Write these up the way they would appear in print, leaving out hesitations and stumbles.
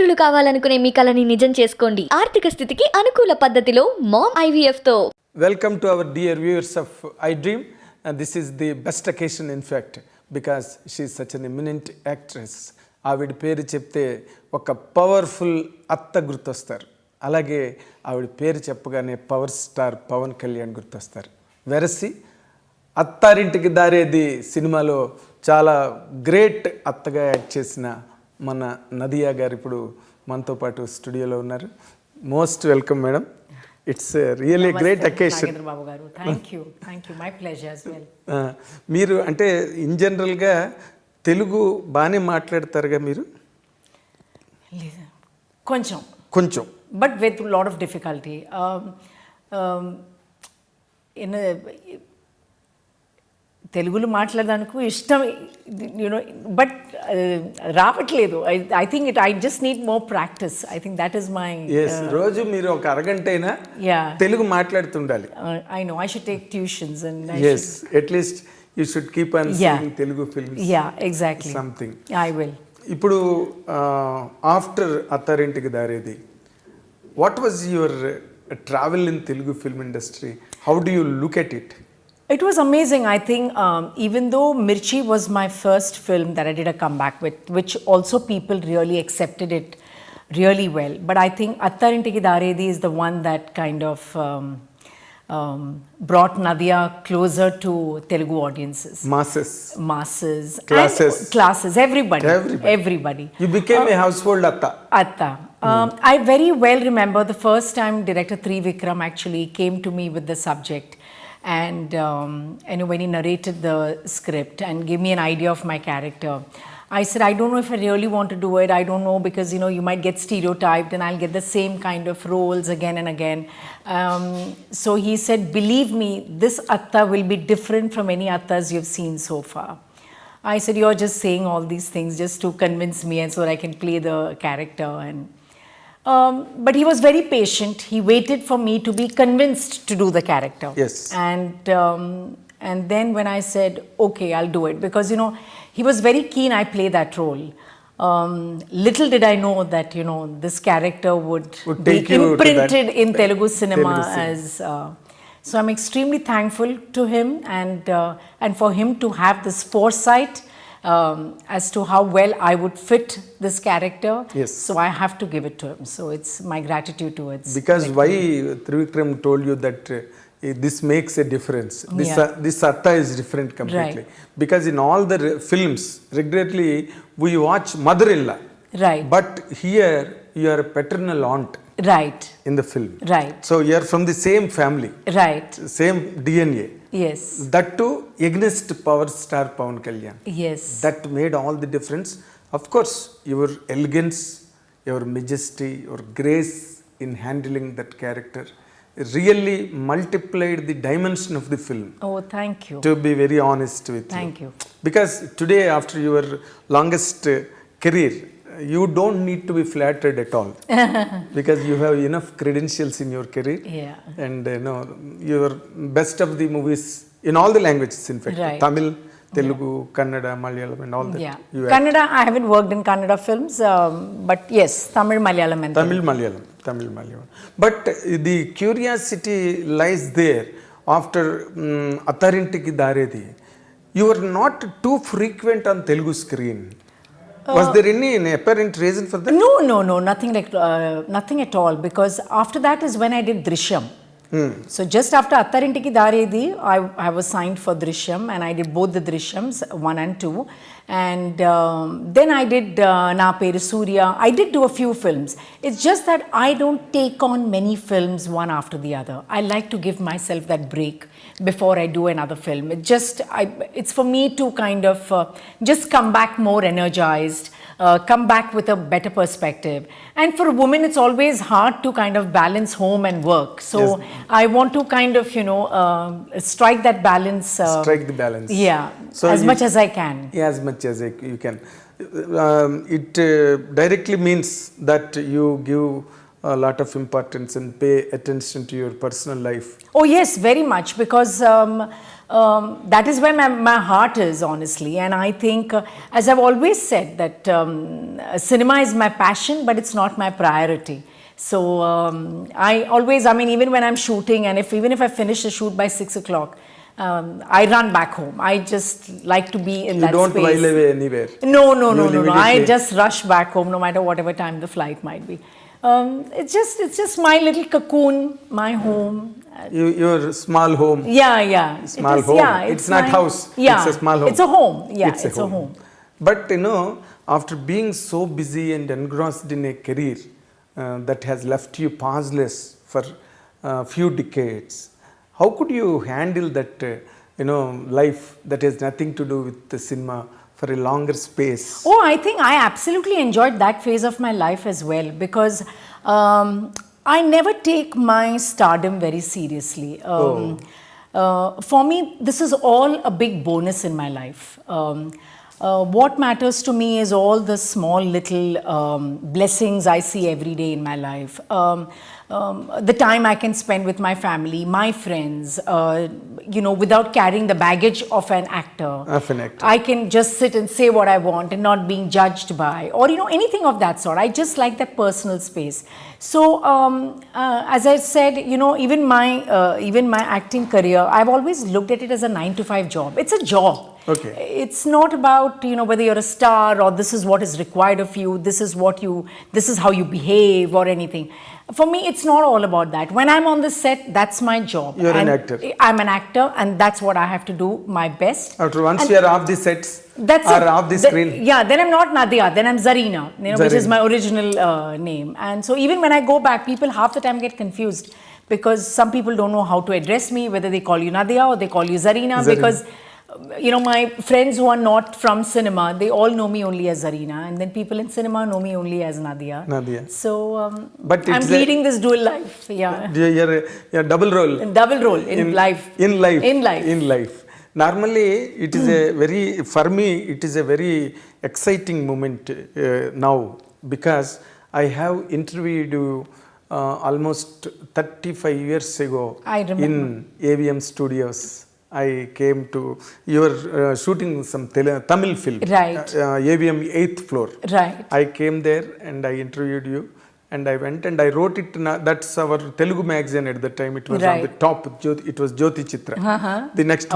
తల్లిదండ్రులు కావాలనుకునే మీ కలని నిజం చేసుకోండి. ఆర్థిక స్థితికి అనుకూల పద్ధతిలో మామ్ IVF తో. Welcome to our dear viewers of iDream, and this is the best occasion in fact because she is such an eminent actress. ఆవిడ పేరు చెప్తే ఒక పవర్ఫుల్ అత్త గుర్తొస్తారు. అలాగే ఆవిడ పేరు చెప్పగానే పవర్ స్టార్ పవన్ కళ్యాణ్ గుర్తొస్తారు. వెరసి అత్తారింటికి దారేది సినిమాలో చాలా గ్రేట్ అత్తగా యాక్ట్ చేసిన మన నదియా గారు ఇప్పుడు మనతో పాటు స్టూడియోలో ఉన్నారు. Most welcome madam. It's really great occasion. Nagendra Babu garu, thank you, my pleasure as well. మీరు అంటే ఇన్ జనరల్గా తెలుగు బాగానే మాట్లాడతారుగా మీరు? కొంచెం కొంచెం, but with lot of difficulty. తెలుగులో మాట్లాడడానికి ఇష్టం, యూనో, బట్ రావట్లేదు. I think I just need more practice. I think that is my. రోజు మీరు ఒక అరగంట అయినా తెలుగు మాట్లాడుతుండాలి. I know I should take tuitions and at least you should keep on seeing Telugu films. Exactly, something. I will. ఇప్పుడు after Attarintiki Daredi, what was your travel in Telugu film industry? How do you look at it? It was amazing. I think even though Mirchi was my first film that I did a comeback with, which also people really accepted it really well. But I think Attarintiki Daredi is the one that kind of brought Nadhiya closer to Telugu audiences. Masses. Classes. Everybody. You became a household Atta. Atta. I very well remember the first time director Trivikram actually came to me with the subject. And when he narrated the script and gave me an idea of my character, I said, I don't know if I really want to do it. I don't know, because you might get stereotyped and I'll get the same kind of roles again and again. So he said, believe me, this Atta will be different from any Attas you've seen so far. I said, you're just saying all these things just to convince me and so that I can play the character. But he was very patient. He waited for me to be convinced to do the character. Yes. And then when I said, okay, I'll do it, because he was very keen I play that role. Little did I know that this character would be imprinted in Telugu cinema as. So I'm extremely thankful to him and for him to have this foresight. As to how well I would fit this character. Yes. So I have to give it to him. So it's my gratitude to it. Because why Trivikram told you that this makes a difference. This Atta is different completely. Right. Because in all the films, regularly we watch mother-in-law. Right. But here you are a paternal aunt. Right. In the film. Right. So you are from the same family. Right. Same DNA. Yes. That too against power star Pawan Kalyan. Yes. That made all the difference. Of course, your elegance, your majesty, your grace in handling that character really multiplied the dimension of the film. Oh, thank you. To be very honest with you. Thank you. Because today, after your longest career, you don't need to be flattered at all. Because you have enough credentials in your career. Yeah. And your best of the movies in all the languages, in fact. Right. Tamil, Telugu, Kannada, Malayalam and all that. Yeah. Kannada, I haven't worked in Kannada films, but yes, Tamil, Malayalam and Tamil, Malayalam. But the curiosity lies there after Attarintiki Daredi. You were not too frequent on Telugu screen. Was there any apparent reason for that? No, nothing at all. Because after that is when I did Drishyam. So just after Attarintiki Daredi, I was signed for Drishyam, and I did both the Drishyams, 1 and 2. And then I did Na Peru Surya. I did do a few films. It's just that I don't take on many films one after the other. I like to give myself that break before I do another film. It's for me to kind of just come back more energized, come back with a better perspective. And for a woman, it's always hard to kind of balance home and work. So yes. I want to kind of, strike that balance. Strike the balance. Yeah, so as much as I can. Yeah, as much as you can. It directly means that you give a lot of importance and pay attention to your personal life. Oh yes, very much, because that is where my heart is, honestly. And I think, as I've always said, that cinema is my passion, but it's not my priority. So I mean, even when I'm shooting, and even if I finish the shoot by 6 o'clock, I run back home. I just like to be in that space. You don't while away anywhere? No. I just rush back home, no matter whatever time the flight might be. It's just my little cocoon, my home. Your small home. Yeah. Small home. Yeah, it's not house. Yeah, it's a small home. It's a home. Yeah, it's a home. But after being so busy and engrossed in a career that has left you pauseless for a few decades, how could you handle that, life that has nothing to do with the cinema for a longer space? Oh, I think I absolutely enjoyed that phase of my life as well, because I never take my stardom very seriously. For me, this is all a big bonus in my life. What matters to me is all the small little blessings I see every day in my life. The time I can spend with my family, my friends, without carrying the baggage of an actor. I can just sit and say what I want and not being judged by, or anything of that sort. I just like that personal space. So as I said, even my acting career, I've always looked at it as a 9-to-5 job. It's a job. Okay. It's not about whether you're a star or this is what is required of you, this is how you behave or anything. For me, it's not all about that. When I'm on the set, that's my job. You're an actor. I'm an actor, and that's what I have to do my best. After once you're off the sets off the screen. Then I'm not Nadhiya, then I'm Zarina, which is my original name. And so even when I go back, people half the time get confused because some people don't know how to address me, whether they call you Nadhiya or they call you Zarina. Because my friends who are not from cinema, they all know me only as Zarina, and then people in cinema know me only as Nadhiya. So, but I'm leading this dual life. Yeah, you're double role. In life. In life. Normally, it is for me, it is a very exciting moment now, because I have interviewed you almost 35 years ago in AVM Studios. I came to, you were shooting some Tamil film, right? AVM 8th floor. Right. I came there and I interviewed you, and I went and I wrote it. That's our Telugu magazine at the time. It was on the top. It was Jyoti Chitra. The next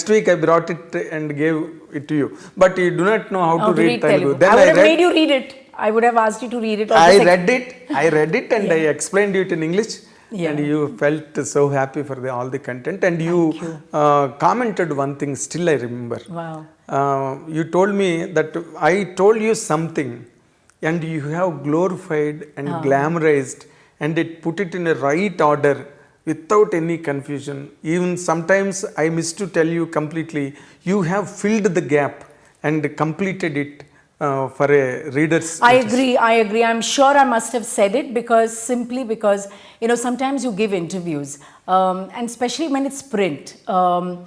week I brought it and gave it to you. But you do not know how to read Telugu. Then I would have made you read it. I would have asked you to read it. I read it and I explained it in English. Yeah. And you felt so happy for all the content, and you commented one thing, still I remember. Wow. You told me that I told you something and you have glorified and glamorized and put it in a right order without any confusion. Even sometimes I missed to tell you completely, you have filled the gap and completed it. For a reader's I agree. I'm sure I must have said it because sometimes you give interviews and especially when it's print, on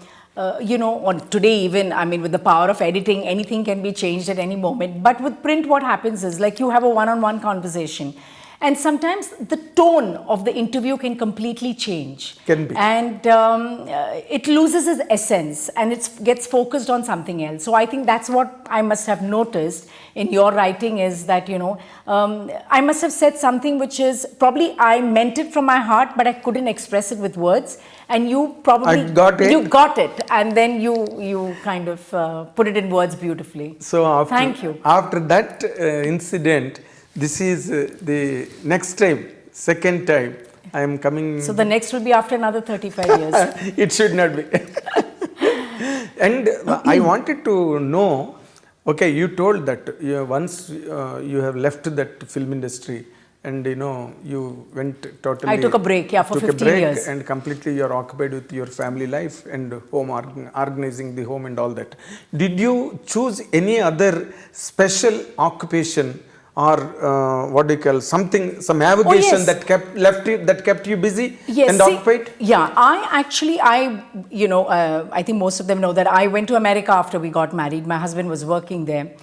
today even, with the power of editing, anything can be changed at any moment. But with print, what happens is like you have a one-on-one conversation. And sometimes the tone of the interview can completely change. Can be. And it loses its essence and it gets focused on something else. So I think that's what I must have noticed in your writing is that, I must have said something which is probably I meant it from my heart, but I couldn't express it with words. And you probably you got it. And then you kind of put it in words beautifully. So thank you. After that incident, this is the next time, second time I am coming. So the next will be after another 35 years. It should not be. And I wanted to know, okay, you told that once you have left that film industry and you went totally. I took a break, for 15 years. And completely you are occupied with your family life and home, organizing the home and all that. Did you choose any other special occupation? Or some avocation that kept you busy and occupied? Yeah, I think most of them know that I went to America after we got married. My husband was working there.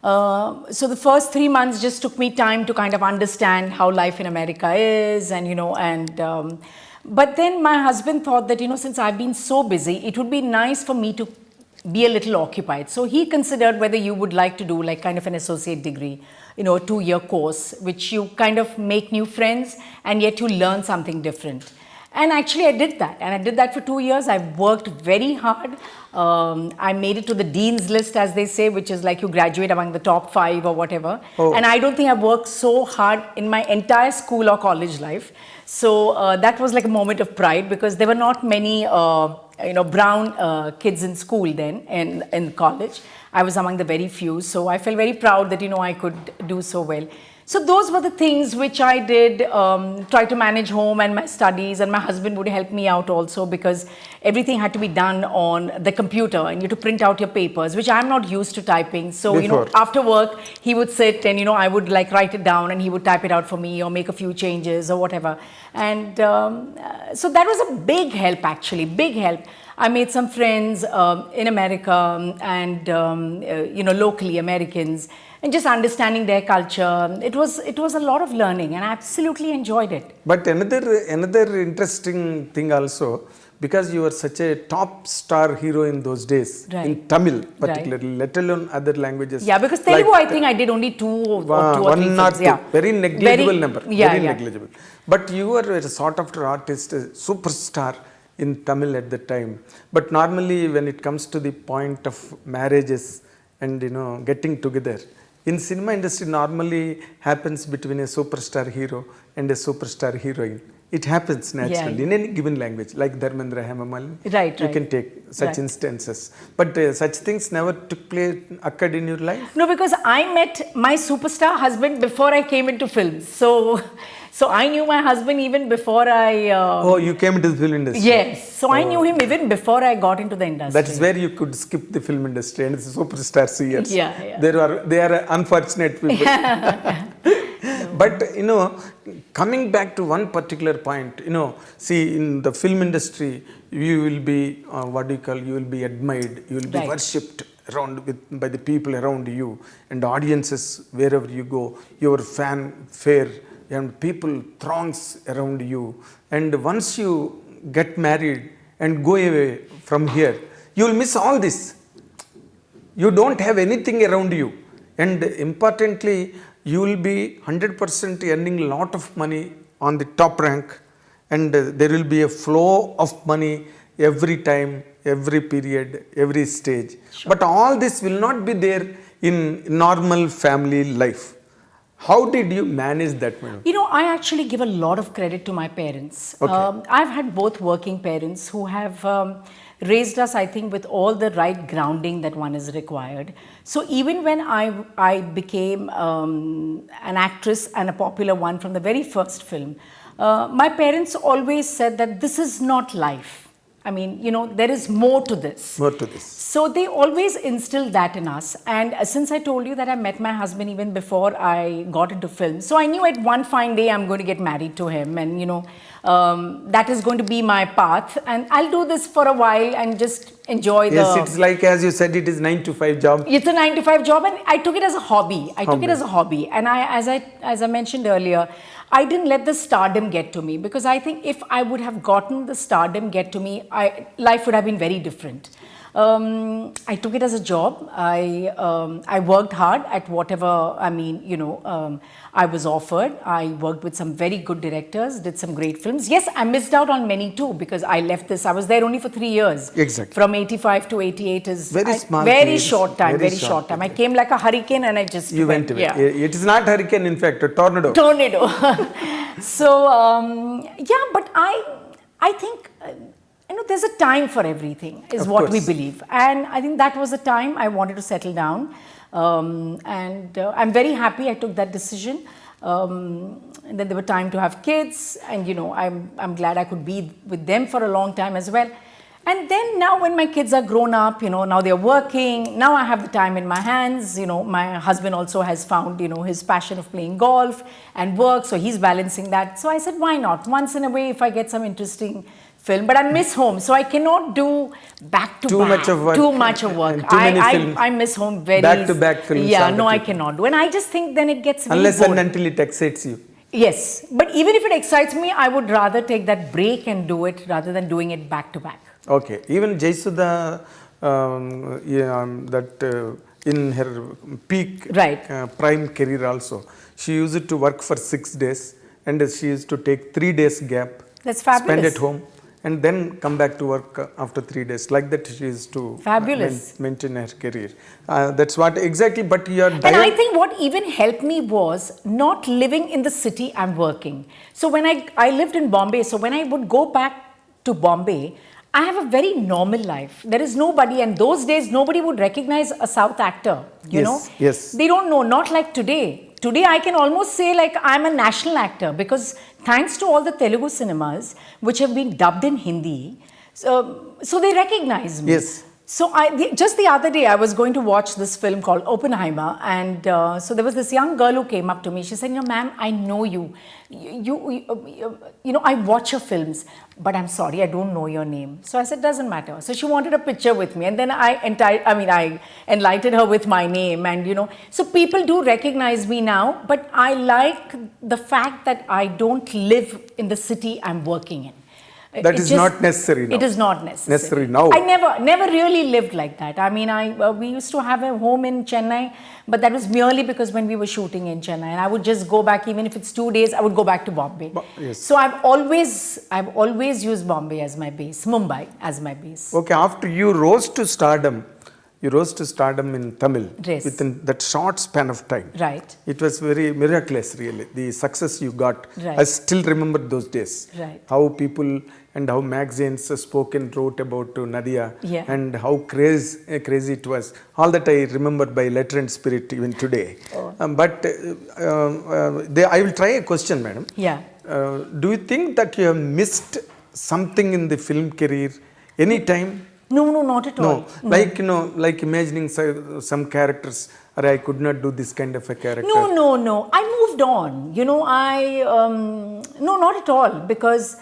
So the first 3 months just took me time to kind of understand how life in America is, and but then my husband thought that since I've been so busy, it would be nice for me to be a little occupied. So he considered whether you would like to do like kind of an associate degree, a 2-year course, which you kind of make new friends and yet you learn something different. And actually I did that, and I did that for 2 years. I worked very hard. I made it to the dean's list, as they say, which is like you graduate among the top 5 or whatever. Oh. And I don't think I've worked so hard in my entire school or college life. So that was like a moment of pride, because there were not many brown kids in school then, in college. I was among the very few. So I felt very proud that I could do so well. So those were the things which I did, try to manage home and my studies, and my husband would help me out also, because everything had to be done on the computer and you had to print out your papers, which I'm not used to typing. So, after work, he would sit and, I would like write it down and he would type it out for me or make a few changes or whatever. And so that was a big help, actually, big help. I made some friends in America and, locally Americans, and just understanding their culture. It was a lot of learning, and I absolutely enjoyed it. But another interesting thing also, because you were such a top star hero in those days, Right. in Tamil particularly, let alone other languages. Yeah, because Telugu, I think I did only two or 2 or 3 one or films. two, Yeah. very negligible number, Yeah, very yeah. negligible. But you were a sought after artist, a superstar in Tamil at the time. But normally when it comes to the point of marriages and getting together, in cinema industry normally happens between a superstar hero and a superstar heroine. It happens naturally in any given language, like Dharmendra, Hema Malini. Right, you right. can take such instances. But such things never occurred in your life? No, because I met my superstar husband before I came into films. So I knew my husband even before I... Oh, you came into the film industry? Yes. So I knew him even before I got into the industry. That is where you could skip the film industry and the superstars years. Yeah. They are unfortunate people. But coming back to one particular point, see, in the film industry, you will be you will be admired, you will be worshipped by the people around you, and audiences wherever you go, your fanfare and people throngs around you. And once you get married and go away from here, you will miss all this. You don't have anything around you, and importantly, you will be 100% earning a lot of money on the top rank, and there will be a flow of money every time, every period, every stage. Sure. But all this will not be there in normal family life. How did you manage that, madam? I actually give a lot of credit to my parents. Okay. I've had both working parents who have raised us, I think, with all the right grounding that one is required. So even when I became an actress, and a popular one from the very first film, my parents always said that this is not life. I mean, there is more to this. More to this. So they always instilled that in us. And since I told you that I met my husband even before I got into film, so I knew at one fine day I'm going to get married to him, and that is going to be my path, and I'll do this for a while and just enjoy Yes, it's like, as you said, it is 9 to 5 job. It's a 9 to 5 job, and I took it as a hobby. And as I mentioned earlier, I didn't let the stardom get to me, because I think if I would have gotten the stardom get to me, life would have been very different. I took it as a job. I worked hard at whatever, I was offered. I worked with some very good directors, did some great films. Yes, I missed out on many too, because I left this. I was there only for 3 years. Exactly. From 85 to 88 is very small. Very short time. Very short time. I came like a hurricane, and I just went away. Yeah. It is not hurricane, in fact, a tornado. So but I think there's a time for everything, is what we believe, and I think that was the time I wanted to settle down, and I'm very happy I took that decision. And then there were time to have kids, and I'm glad I could be with them for a long time as well. And then now when my kids are grown up, now they're working, now I have the time in my hands. My husband also has found, his passion of playing golf and work, so he's balancing that. So I said, why not? Once in a way, if I get some interesting film, but I miss home, so I cannot do back to Too back. much of work. Too much of work. And too many films. I miss home very. Back-to-back films Yeah, all the no, I time. cannot do. And I just think then it gets very Unless bored. and until it excites you. Yes, but even if it excites me, I would rather take that break and do it rather than doing it back to back. Okay. Even Jaisudha, in her peak Right. prime career also, she used to work for 6 days and she used to take 3 days gap. That's fabulous. Spend at home and then come back to work after 3 days. Like that she used to Fabulous. maintain her career. That's what exactly, but your And I think what even helped me was not living in the city I'm working. So when I lived in Bombay, so when I would go back to Bombay, I have a very normal life. There is nobody, and those days nobody would recognize a South actor, you Yes, know? yes. They don't know, not like today. Today I can almost say like I'm a national actor because thanks to all the Telugu cinemas which have been dubbed in Hindi, so they recognize me. Yes. So just the other day, I was going to watch this film called Oppenheimer, and so there was this young girl who came up to me. She said, ma'am, I know you. I watch your films, but I'm sorry, I don't know your name. So I said, doesn't matter. So she wanted a picture with me, and then I enlightened her with my name, and so people do recognize me now, but I like the fact that I don't live in the city I'm working in. That is not necessary now. It is not necessary. Now. I never really lived like that. I mean, we used to have a home in Chennai, but that was merely because when we were shooting in Chennai, and I would just go back, even if it's 2 days, I would go back to Bombay. Yes. So I've always used Bombay as my base, Mumbai as my base. Okay, after you rose to stardom in Tamil Yes. within that short span of time. Right. It was very miraculous, really. The success you got. Right. I still remember those days. Right. How people and how magazines spoke and wrote about Nadhiya, Yeah. and how crazy it was. All that I remember by letter and spirit even today. Oh. I will try a question, madam. Yeah. Do you think that you have missed something in the film career any time? No, not at all. No, like imagining some characters, or I could not do this kind of a character. No. I moved on. No, not at all, because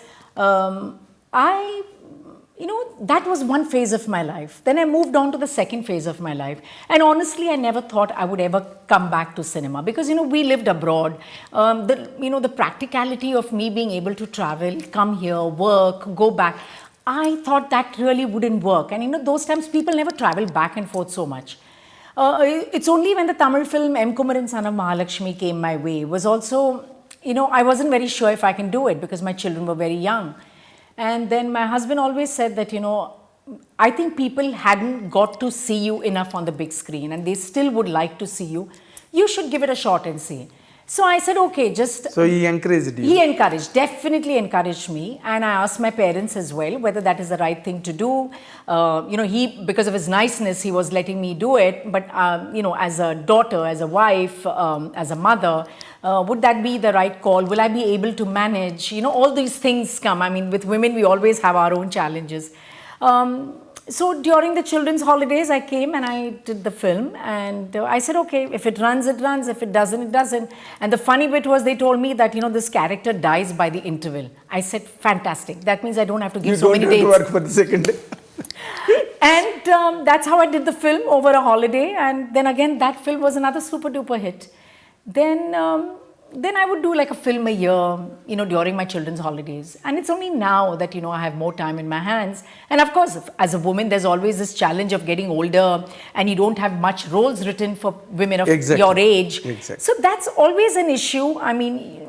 that was one phase of my life. Then I moved on to the second phase of my life. And honestly, I never thought I would ever come back to cinema because, we lived abroad. The practicality of me being able to travel, come here, work, go back, I thought that really wouldn't work. And, those times people never travel back and forth so much. It's only when the Tamil film M. Kumaran Son of Mahalakshmi came my way was also, I wasn't very sure if I can do it because my children were very young. And then my husband always said that, I think people hadn't got to see you enough on the big screen and they still would like to see you. You should give it a shot and see. So I said, okay, just... So he encouraged you? He definitely encouraged me. And I asked my parents as well whether that is the right thing to do. Because of his niceness, he was letting me do it. But, as a daughter, as a wife, as a mother, would that be the right call? Will I be able to manage? All these things come. I mean, with women, we always have our own challenges. So during the children's holidays, I came and I did the film, and I said, okay, if it runs, it runs. If it doesn't, it doesn't. And the funny bit was they told me that, this character dies by the interval. I said, fantastic. That means I don't have to give so many dates. You don't have to work for the second day. And that's how I did the film over a holiday. And then again, that film was another super duper hit. Then I would do like a film a year, during my children's holidays. And it's only now that, I have more time in my hands. And of course, as a woman, there's always this challenge of getting older and you don't have much roles written for women of your age. Exactly. So that's always an issue. I mean,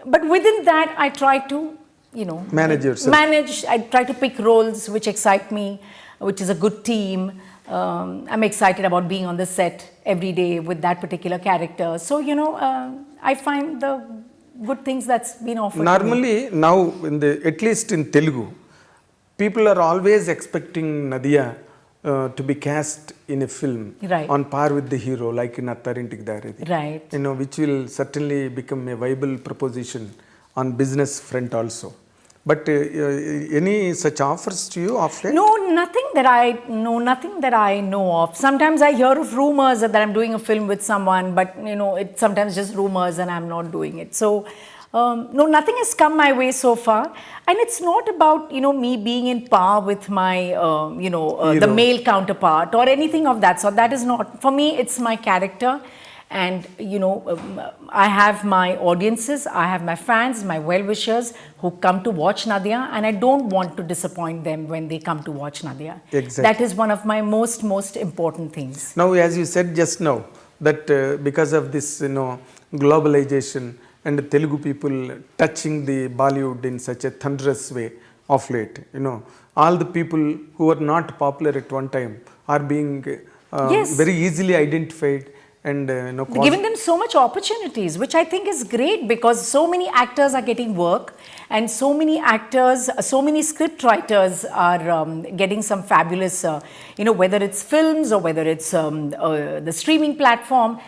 but within that, I try to, manage yourself. I try to pick roles which excite me, which is a good team. I'm excited about being on the set every day with that particular character. So, I find the good things that's been offered. Normally, now, at least in Telugu, people are always expecting Nadhiya to be cast in a film on par with the hero, like in Attarintik Daredi. Right. Which will certainly become a viable proposition on business front also. But any such offers to you of late? No, nothing that I know of. Sometimes I hear of rumors that I'm doing a film with someone, but it's sometimes just rumors and I'm not doing it. So No, nothing has come my way so far, and it's not about me being in par with my the Hero. male counterpart or anything of that sort. That is not for me. It's my character, and I have my audiences, I have my fans, my well-wishers who come to watch Nadhiya, and I don't want to disappoint them when they come to watch Nadhiya. Exactly. That is one of my most important things. Now, as you said just now, that because of this, globalization and Telugu people touching the Bollywood in such a thunderous way of late, all the people who were not popular at one time are being Yes. very easily identified and Giving them so much opportunities, which I think is great, because so many actors are getting work, and so many actors, so many script writers are getting some fabulous, whether it's films or whether it's the streaming platform,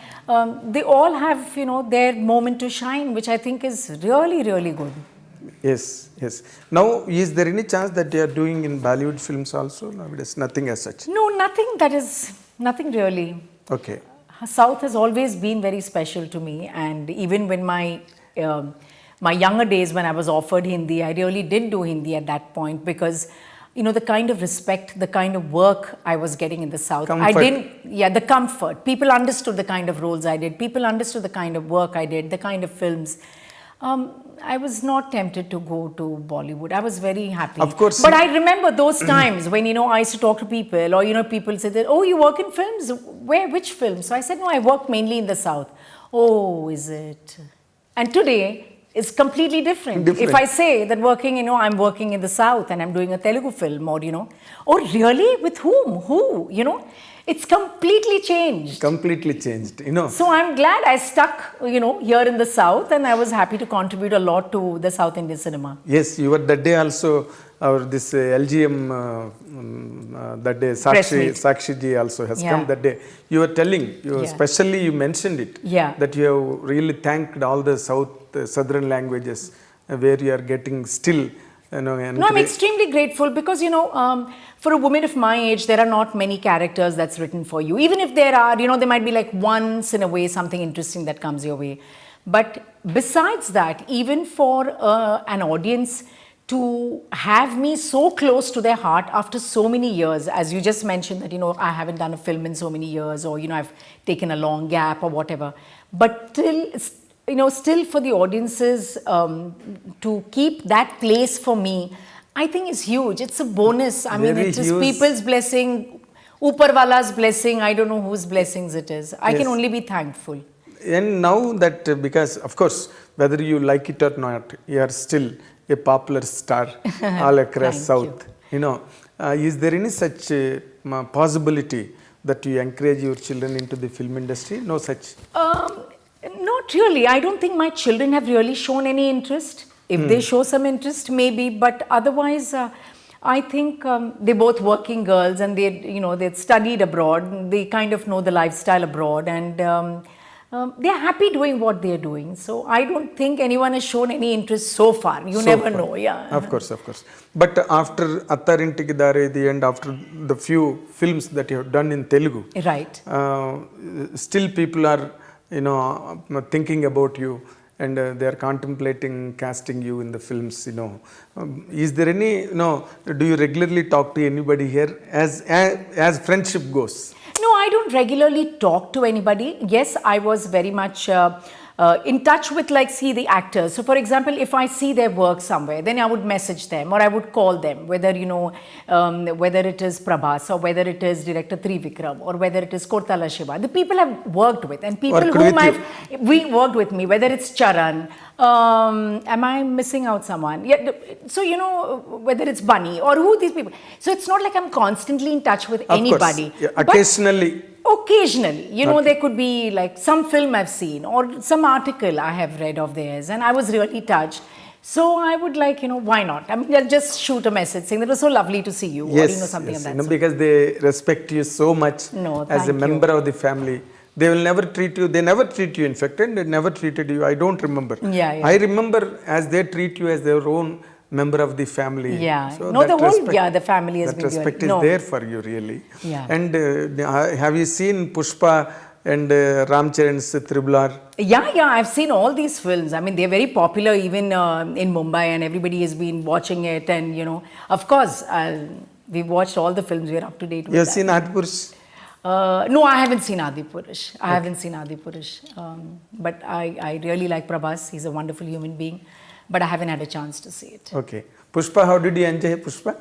they all have their moment to shine, which I think is really, really good. Yes, yes. Now, is there any chance that you are doing in Bollywood films also? Nowadays, nothing as such. No, nothing really. Okay. South has always been very special to me, and even when my younger days, when I was offered Hindi, I really did do Hindi at that point, because the kind of respect, the kind of work I was getting in the South. Comfort. The comfort. People understood the kind of roles I did. People understood the kind of work I did, the kind of films. I was not tempted to go to Bollywood. I was very happy. Of course. But I remember those times when, I used to talk to people, or, people said that, oh, you work in films? Where, which films? So I said, no, I work mainly in the South. Oh, is it? And today, it's completely different. If I say that I'm working in the South and I'm doing a Telugu film, or, oh, really? With whom? Who? It's completely changed. Completely changed, So I'm glad I stuck, here in the South, and I was happy to contribute a lot to the South Indian cinema. Yes, you were that day also, this LGM, that day, Press meet. Sakshi ji also has Yeah. come that day. You were telling, especially you mentioned it, Yeah. that you have really thanked all the southern languages where you are getting still, No, I'm extremely grateful, because, for a woman of my age, there are not many characters that's written for you. Even if there are, there might be like once in a way something interesting that comes your way. But besides that, even for an audience to have me so close to their heart after so many years, as you just mentioned that, I haven't done a film in so many years, or, I've taken a long gap or whatever. But still for the audiences to keep that place for me, I think is huge. It's a bonus. I mean, Very it is huge. people's blessing, Upar Wala's blessing. I don't know whose blessings it is. I can Yes. only be thankful. And now that, because of course, whether you like it or not, you are still a popular star all across Thank South. Is there any such possibility that you encourage your children into the film industry? No such. Not really. I don't think my children have really shown any interest. If they show some interest, maybe, but otherwise, I think they're both working girls, and they'd studied abroad. They kind of know the lifestyle abroad, and they're happy doing what they're doing. So I don't think anyone has shown any interest so far. You So never far. know, yeah. Of course. But after Attarintiki Daredi and after the few films that you have done in Telugu, Right. Still people are, thinking about you, and they are contemplating casting you in the films, is there any, do you regularly talk to anybody here as friendship goes? No, I don't regularly talk to anybody. Yes, I was very much in touch with, the actors. So, for example, if I see their work somewhere, then I would message them, or I would call them, whether, whether it is Prabhas, or whether it is director Trivikram, or whether it is Kortala Shiva. The people I've worked with, and people Worked whom with we worked with me, whether it's Charan, am I missing out someone? Yeah, so, whether it's Bunny, or who these people. So, it's not like I'm constantly in touch with Of anybody. course. Yeah, But occasionally. occasionally, there could be like some film I've seen, or some article I have read of theirs, and I was really touched. So I would why not? I mean, I'll just shoot a message saying that it was so lovely to see you, Yes, or something yes, of that sort. because they respect you so much No, as a thank member you. of the family. They will never treat you, they never treat you, in fact, and they never treated you. I don't remember. Yeah. I remember as they treat you as their own member of the family. Yeah. So No, that the whole- respect, yeah, the family has that been respect doing- is no. there for you, really. Yeah. And have you seen Pushpa and Ram Charan's Triple R. Yeah, I've seen all these films. I mean, they're very popular even in Mumbai, and everybody has been watching it. And you know, of course, we've watched all the films. We're up to date with You have that. seen Adipurush? No, I haven't seen Adipurush. I haven't seen Adipurush. But I really like Prabhas. He's a wonderful human being. But I haven't had a chance to see it. Okay. Pushpa, how did you enjoy Pushpa?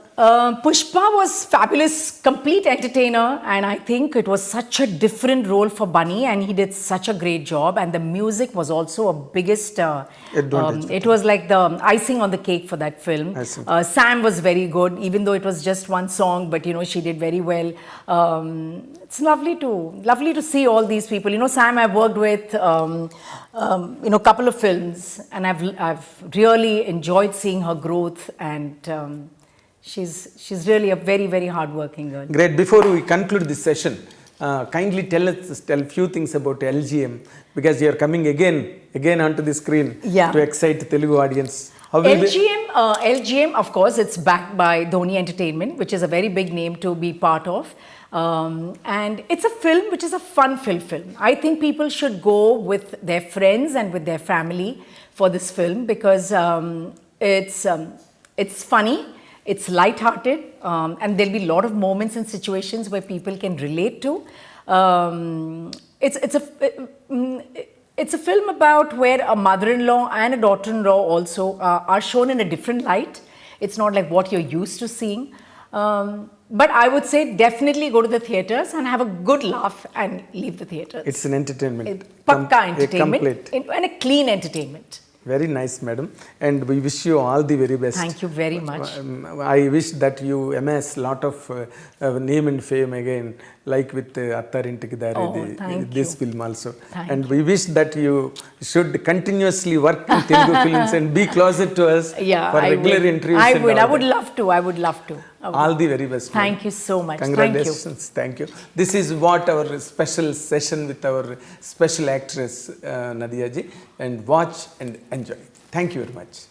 Pushpa was fabulous, complete entertainer, and I think it was such a different role for Bunny, and he did such a great job. And the music was also a biggest. Advantage. It was like the icing on the cake for that film. Icing. Sam was very good, even though it was just one song, but you know she did very well. It's lovely to see all these people. You know, Sam I've worked with, you know, a couple of films, and I've really enjoyed seeing her growth, and she's really a very, very hardworking girl. Great. Before we conclude this session, kindly tell a few things about LGM, because you are coming again onto the screen Yeah. to excite Telugu audience. How will LGM, of course, it's backed by Dhoni Entertainment, which is a very big name to be part of. And it's a film which is a fun-filled film. I think people should go with their friends and with their family for this film, because it's funny, it's light-hearted, and there'll be a lot of moments and situations where people can relate to. It's a film about where a mother-in-law and a daughter-in-law also are shown in a different light. It's not like what you're used to seeing. But I would say definitely go to the theatres and have a good laugh and leave the theatres. It's an entertainment. Pakka entertainment Complete. and a clean entertainment. Very nice, madam. And we wish you all the very best. Thank you very much. I wish that you amass lot of name and fame again, like with Attarintikki Dari, thank this you. film also. Thank And we wish that you should continuously work in Telugu films and be closer to us for regular interviews. I and would. all I would that. love to. I would love to. All the very best. Thank you so much. Congratulations. Thank you. This is what our special session with our special actress Nadhiya ji, and watch and enjoy. Thank you very much.